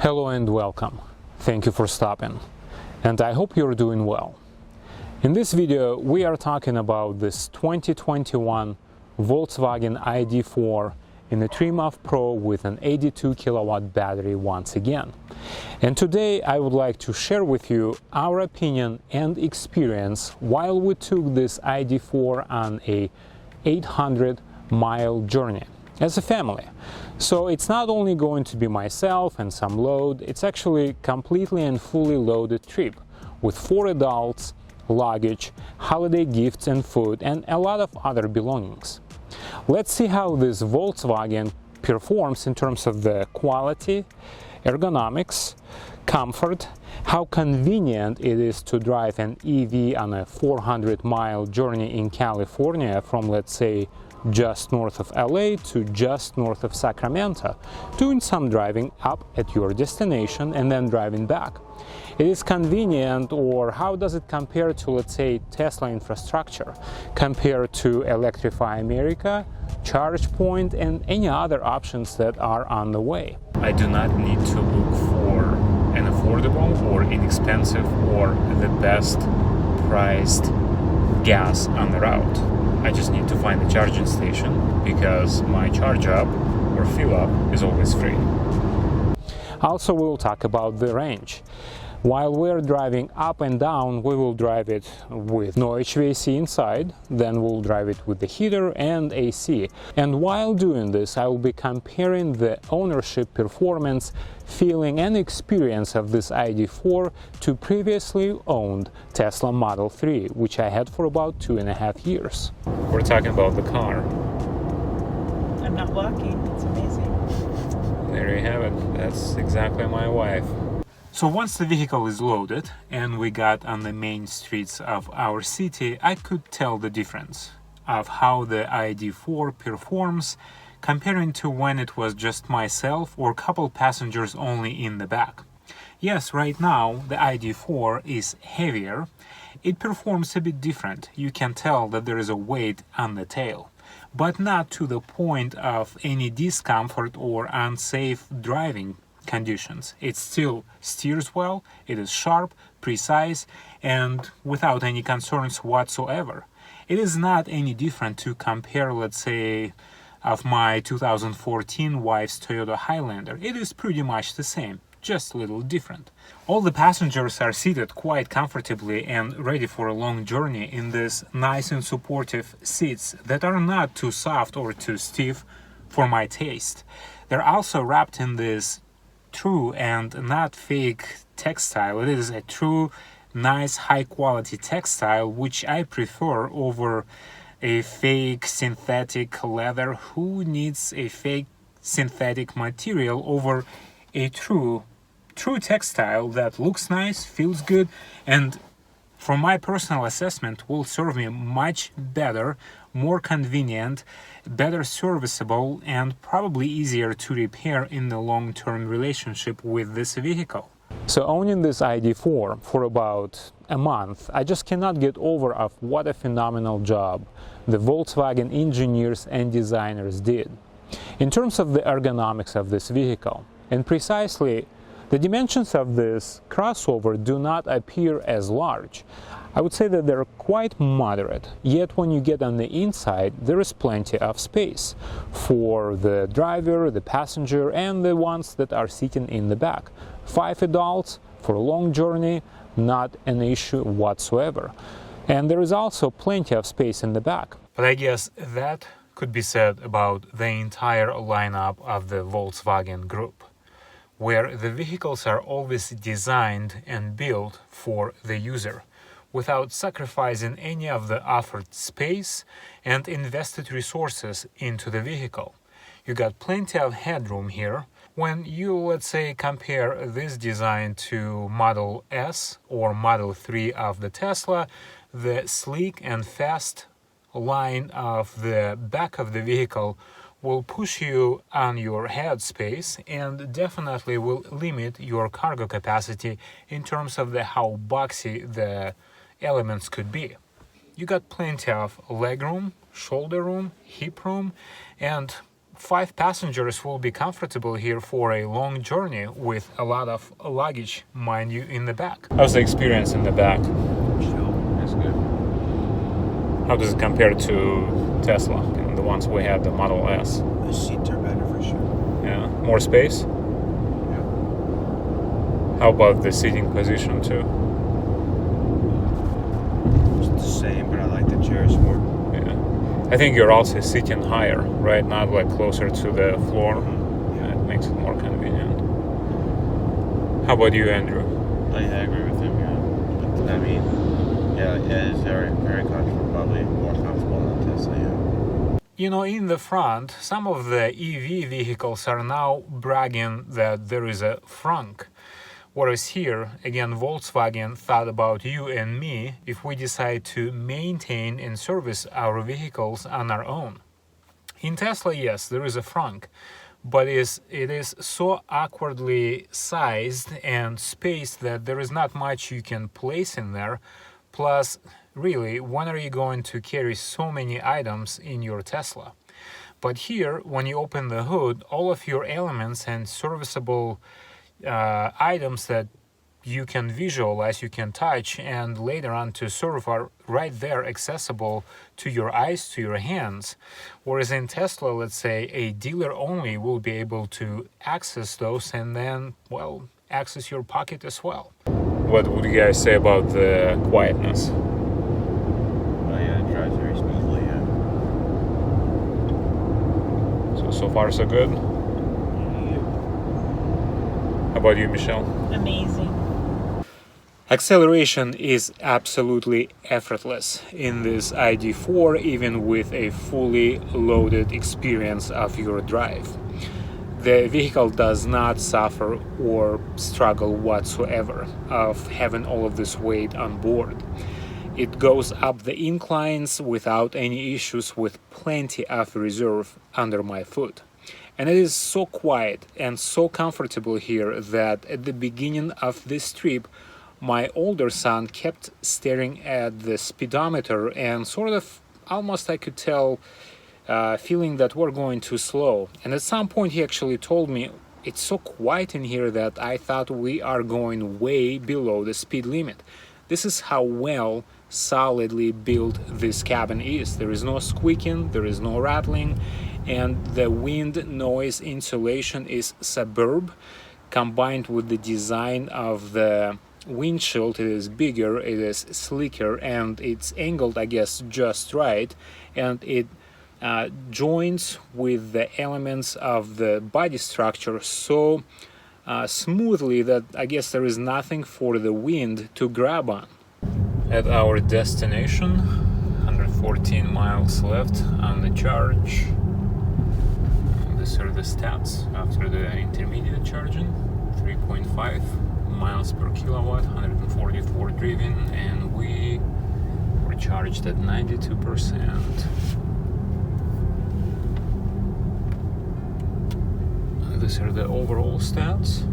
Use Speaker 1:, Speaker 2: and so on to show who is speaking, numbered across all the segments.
Speaker 1: Hello and welcome. Thank you for stopping, and I hope you're doing well. In this video we are talking about this 2021 Volkswagen ID.4 in a trim-off Pro with an 82 kilowatt battery once again. And today I would like to share with you our opinion and experience while we took this ID.4 on a 800-mile journey as a family. So it's not only going to be myself and some load, it's actually completely and fully loaded trip with 4 adults, luggage, holiday gifts and food, and a lot of other belongings. Let's see how this Volkswagen performs in terms of the quality, ergonomics, comfort, how convenient it is to drive an EV on a 400-mile journey in California from, let's say, just north of LA to just north of Sacramento, doing some driving up at your destination and then driving back. It is convenient, or how does it compare to, let's say, Tesla infrastructure, compared to Electrify America, ChargePoint, and any other options that are on the way? I do not need to look for an affordable or inexpensive or the best priced gas on the route. I just need to find a charging station because my charge up or fill up is always free. Also, we'll talk about the range. While we're driving up and down, we will drive it with no HVAC inside, then we'll drive it with the heater and AC. And while doing this, I will be comparing the ownership, performance, feeling and experience of this ID.4 to previously owned Tesla Model 3, which I had for about 2.5 years. We're talking about the car.
Speaker 2: I'm not walking, it's amazing.
Speaker 1: There you have it, that's exactly my wife. So once the vehicle is loaded and we got on the main streets of our city, I could tell the difference of how the ID.4 performs comparing to when it was just myself or couple passengers only in the back. Yes, right now the ID.4 is heavier. It performs a bit different. You can tell that there is a weight on the tail, but not to the point of any discomfort or unsafe driving conditions. It still steers well, it is sharp, precise, and without any concerns whatsoever. It is not any different to compare, let's say, of my 2014 wife's Toyota Highlander. It is pretty much the same, just a little different. All the passengers are seated quite comfortably and ready for a long journey in these nice and supportive seats that are not too soft or too stiff for my taste. They're also wrapped in this true and not fake textile. It is a true, nice, high-quality textile, which I prefer over a fake synthetic leather. Who needs a fake synthetic material over a true textile that looks nice, feels good, and from my personal assessment will serve me much better, more convenient, better serviceable, and probably easier to repair in the long-term relationship with this vehicle. So owning this ID.4 for about a month, I just cannot get over of what a phenomenal job the Volkswagen engineers and designers did in terms of the ergonomics of this vehicle. And precisely, the dimensions of this crossover do not appear as large. I would say that they're quite moderate, yet when you get on the inside, there is plenty of space for the driver, the passenger, and the ones that are sitting in the back. 5 adults for a long journey, not an issue whatsoever. And there is also plenty of space in the back. But I guess that could be said about the entire lineup of the Volkswagen Group, where the vehicles are always designed and built for the user, without sacrificing any of the offered space and invested resources into the vehicle. You got plenty of headroom here. When you, let's say, compare this design to Model S or Model 3 of the Tesla, the sleek and fast line of the back of the vehicle will push you on your head space and definitely will limit your cargo capacity in terms of how boxy the elements could be. You got plenty of leg room, shoulder room, hip room, and 5 passengers will be comfortable here for a long journey with a lot of luggage, mind you, in the back. How's the experience in the back?
Speaker 3: Chill. That's good.
Speaker 1: How does it compare to Tesla, the ones we had, the Model S?
Speaker 3: The seats are better for sure.
Speaker 1: Yeah, more space?
Speaker 3: Yeah.
Speaker 1: How about the seating position too?
Speaker 3: It's the same, but I like the chairs more.
Speaker 1: Yeah. I think you're also sitting higher, right? Not like closer to the floor.
Speaker 3: Yeah.
Speaker 1: It makes it more convenient. How about you, Andrew?
Speaker 3: I agree with him, yeah. But, I mean, yeah, it is very, very comfortable. Probably more comfortable than Tesla, yeah.
Speaker 1: You know, in the front, some of the EV vehicles are now bragging that there is a frunk. Whereas here, again, Volkswagen thought about you and me if we decide to maintain and service our vehicles on our own. In Tesla, yes, there is a frunk, but it is so awkwardly sized and spaced that there is not much you can place in there. Plus, really, when are you going to carry so many items in your Tesla? But here, when you open the hood, all of your elements and serviceable items that you can visualize, you can touch, and later on to serve are right there accessible to your eyes, to your hands. Whereas in Tesla, let's say, a dealer only will be able to access those and then, well, access your pocket as well. What would you guys say about the quietness?
Speaker 3: Oh, yeah, it drives very smoothly, yeah.
Speaker 1: So far so good? How about you, Michelle?
Speaker 2: Amazing.
Speaker 1: Acceleration is absolutely effortless in this ID.4, even with a fully loaded experience of your drive. The vehicle does not suffer or struggle whatsoever of having all of this weight on board. It goes up the inclines without any issues, with plenty of reserve under my foot. And it is so quiet and so comfortable here that at the beginning of this trip, my older son kept staring at the speedometer and sort of almost, I could tell, feeling that we're going too slow. And at some point he actually told me, it's so quiet in here that I thought we are going way below the speed limit. This is how well solidly built this cabin is. There is no squeaking, there is no rattling, and the wind noise insulation is superb. Combined with the design of the windshield, it is bigger, it is sleeker, and it's angled, I guess, just right, and it joins with the elements of the body structure so smoothly that I guess there is nothing for the wind to grab on. At our destination, 114 miles left on the charge. These are the stats after the intermediate charging. 3.5 miles per kilowatt, 144 driven, and we were charged at 92%. These are the overall stats.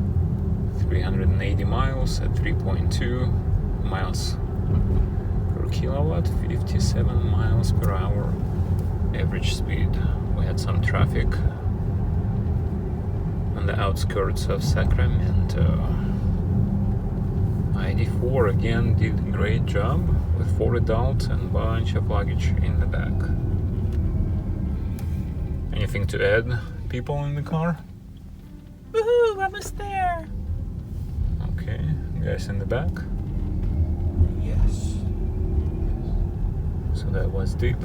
Speaker 1: 380 miles at 3.2 miles per kilowatt, 57 miles per hour average speed. We had some traffic on the outskirts of Sacramento. ID.4 again did a great job with 4 adults and a bunch of luggage in the back. Anything to add, people in the car?
Speaker 2: Woohoo! Almost there.
Speaker 1: Okay, guys in the back.
Speaker 3: Yes.
Speaker 1: So that was deep.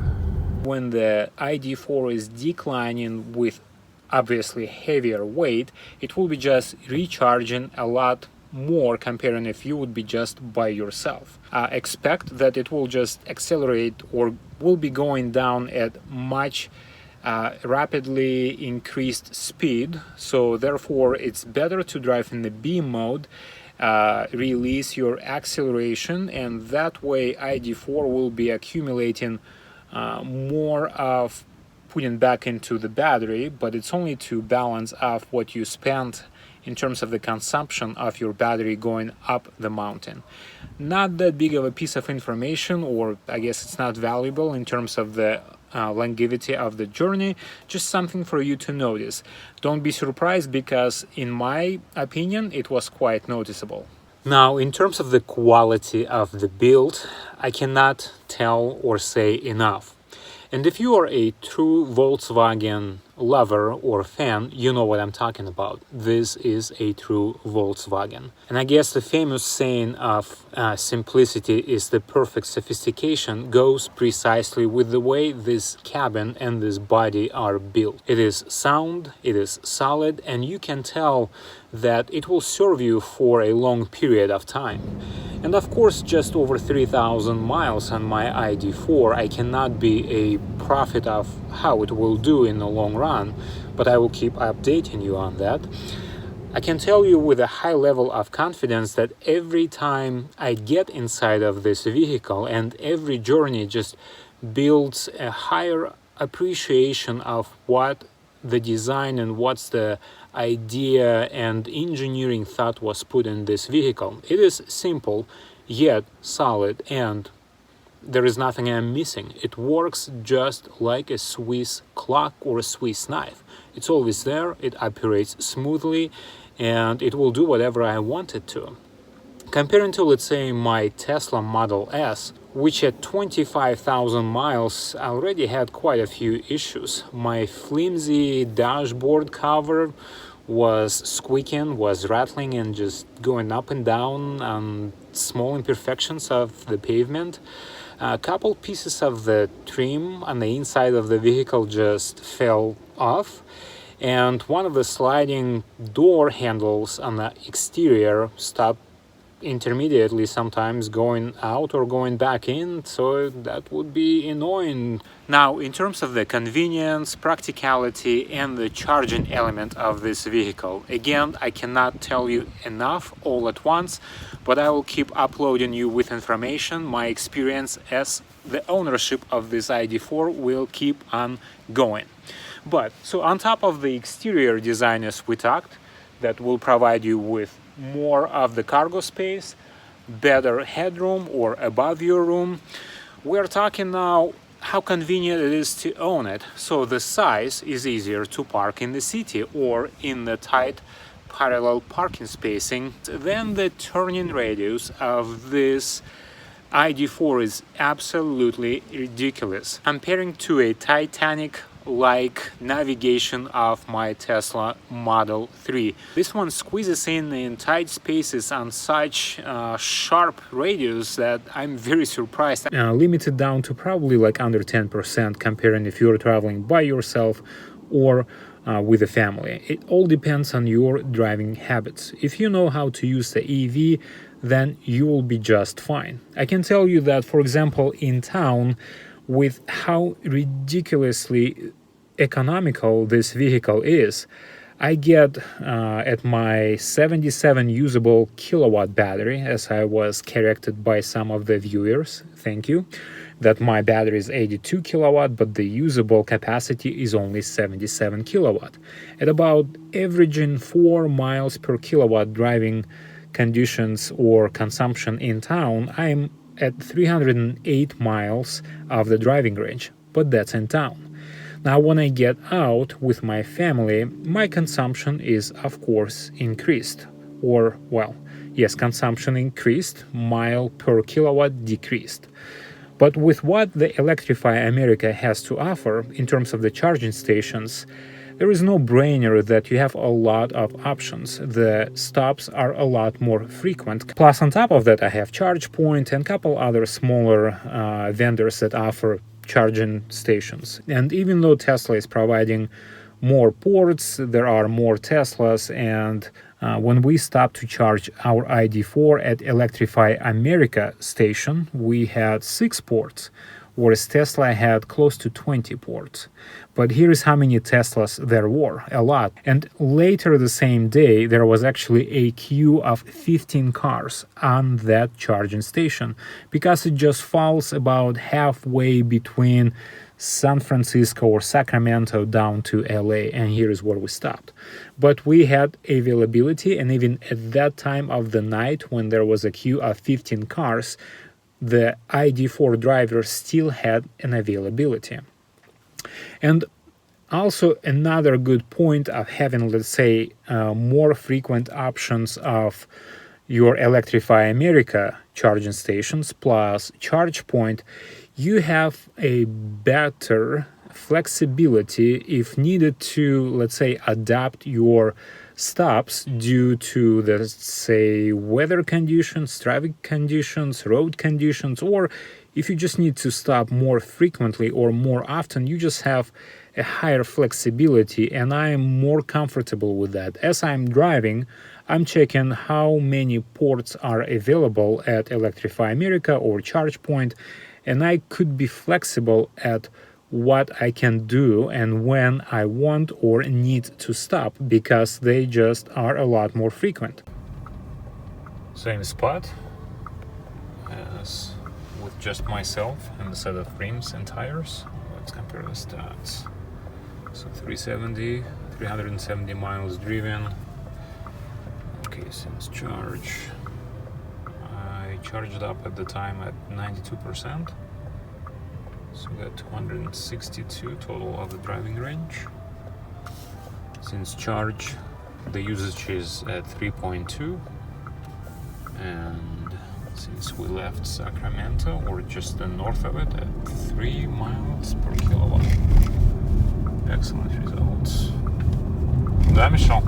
Speaker 1: When the ID.4 is declining with obviously heavier weight, it will be just recharging a lot more comparing if you would be just by yourself. Expect that it will just accelerate or will be going down at much rapidly increased speed, so therefore it's better to drive in the B mode, release your acceleration, and that way ID.4 will be accumulating more of putting back into the battery, but it's only to balance off what you spent in terms of the consumption of your battery going up the mountain. Not that big of a piece of information, or I guess it's not valuable in terms of the longevity of the journey. Just something for you to notice. Don't be surprised, because in my opinion it was quite noticeable. Now, in terms of the quality of the build, I cannot tell or say enough. And if you are a true Volkswagen lover or fan, you know what I'm talking about. This is a true Volkswagen. And I guess the famous saying of simplicity is the perfect sophistication goes precisely with the way this cabin and this body are built. It is sound, it is solid, and you can tell that it will serve you for a long period of time. And of course, just over 3,000 miles on my ID.4, I cannot be a prophet of how it will do in the long run, but I will keep updating you on that. I can tell you with a high level of confidence that every time I get inside of this vehicle and every journey just builds a higher appreciation of what the design and what's the idea and engineering thought was put in this vehicle. It is simple yet solid, and there is nothing I'm missing. It works just like a Swiss clock or a Swiss knife. It's always there, it operates smoothly, and it will do whatever I want it to. Comparing to, let's say, my Tesla Model S, which at 25,000 miles already had quite a few issues. My flimsy dashboard cover was squeaking, was rattling and just going up and down on small imperfections of the pavement. A couple pieces of the trim on the inside of the vehicle just fell off, and one of the sliding door handles on the exterior stopped intermediately, sometimes going out or going back in, so that would be annoying. Now, in terms of the convenience, practicality, and the charging element of this vehicle, again, I cannot tell you enough all at once, but I will keep uploading you with information. My experience as the ownership of this ID.4 will keep on going. But so on top of the exterior design, as we talked, that will provide you with more of the cargo space, better headroom or above your room, we're talking now how convenient it is to own it. So the size is easier to park in the city or in the tight parallel parking spacing. Then the turning radius of this ID.4 is absolutely ridiculous, comparing to a Titanic-like navigation of my Tesla Model 3. This one squeezes in tight spaces on such sharp radius that I'm very surprised. Limited down to probably like under 10%, comparing if you're traveling by yourself or with a family. It all depends on your driving habits. If you know how to use the EV, then you will be just fine. I can tell you that, for example, in town, with how ridiculously economical this vehicle is, I get at my 77 usable kilowatt battery, as I was corrected by some of the viewers, thank you, that my battery is 82 kilowatt, but the usable capacity is only 77 kilowatt. At about averaging 4 miles per kilowatt driving conditions or consumption in town, I'm at 308 miles of the driving range, but that's in town. Now, when I get out with my family, my consumption is, of course, increased. Or, well, yes, consumption increased, mile per kilowatt decreased. But with what the Electrify America has to offer in terms of the charging stations, there is no brainer that you have a lot of options. The stops are a lot more frequent. Plus, on top of that, I have ChargePoint and a couple other smaller vendors that offer charging stations. And even though Tesla is providing more ports, there are more Teslas, and when we stopped to charge our ID.4 at Electrify America station, we had 6 ports, whereas Tesla had close to 20 ports. But here is how many Teslas there were, a lot. And later the same day, there was actually a queue of 15 cars on that charging station, because it just falls about halfway between San Francisco or Sacramento down to LA, and here is where we stopped. But we had availability, and even at that time of the night when there was a queue of 15 cars, the ID.4 driver still had an availability. And also another good point of having, let's say, more frequent options of your Electrify America charging stations plus charge point, you have a better flexibility if needed to, let's say, adapt your stops due to the, say, weather conditions, traffic conditions, road conditions, or if you just need to stop more frequently or more often, you just have a higher flexibility, and I am more comfortable with that. As I'm driving, I'm checking how many ports are available at Electrify America or ChargePoint, and I could be flexible at what I can do and when I want or need to stop, because they just are a lot more frequent. Same spot as with just myself and a set of rims and tires. Let's compare the stats. So 370 miles driven. Okay, since charge, I charged up at the time at 92%. So we got 262 total of the driving range. Since charge, the usage is at 3.2. And since we left Sacramento, or just the north of it, at 3 miles per kilowatt. Excellent results. Да, Michelle?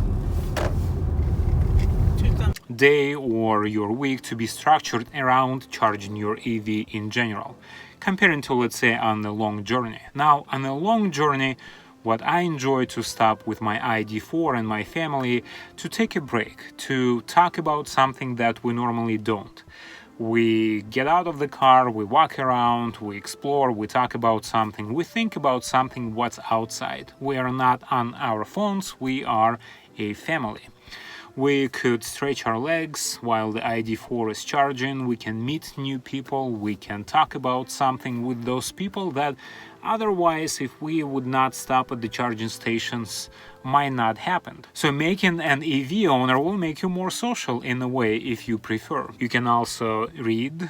Speaker 1: Day or your week to be structured around charging your EV in general, comparing to, let's say, on a long journey. Now, on a long journey, what I enjoy to stop with my ID.4 and my family to take a break, to talk about something that we normally don't. We get out of the car, we walk around, we explore, we talk about something, we think about something what's outside. We are not on our phones, we are a family. We could stretch our legs while the ID.4 is charging, we can meet new people, we can talk about something with those people that otherwise, if we would not stop at the charging stations, might not happen. So making an EV owner will make you more social in a way if you prefer. You can also read,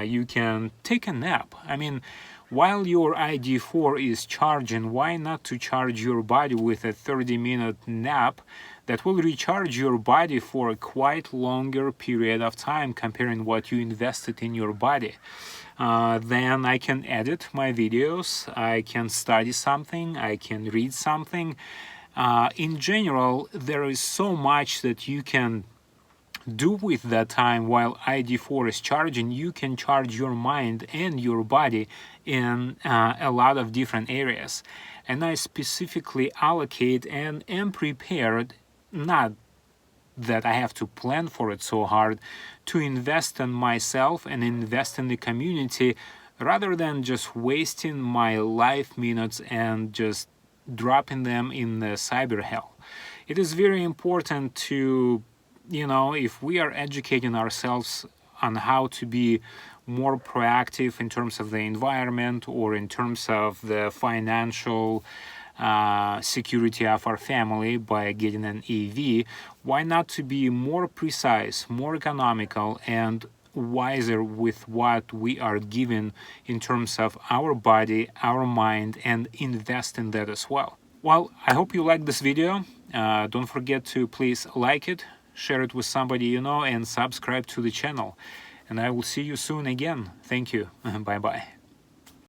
Speaker 1: you can take a nap. I mean, while your ID.4 is charging, why not to charge your body with a 30-minute nap that will recharge your body for a quite longer period of time comparing what you invested in your body. Then I can edit my videos, I can study something, I can read something. In general, there is so much that you can do with that time while ID.4 is charging. You can charge your mind and your body in a lot of different areas. And I specifically allocate and am prepared, not that I have to plan for it so hard, to invest in myself and invest in the community rather than just wasting my life minutes and just dropping them in the cyber hell. It is very important to, if we are educating ourselves on how to be more proactive in terms of the environment or in terms of the financial security of our family by getting an EV, why not to be more precise, more economical, and wiser with what we are given in terms of our body, our mind, and invest in that as well. Well, I hope you liked this video. Don't forget to please like it, share it with somebody you know, and subscribe to the channel. And I will see you soon again. Thank you. Bye-bye.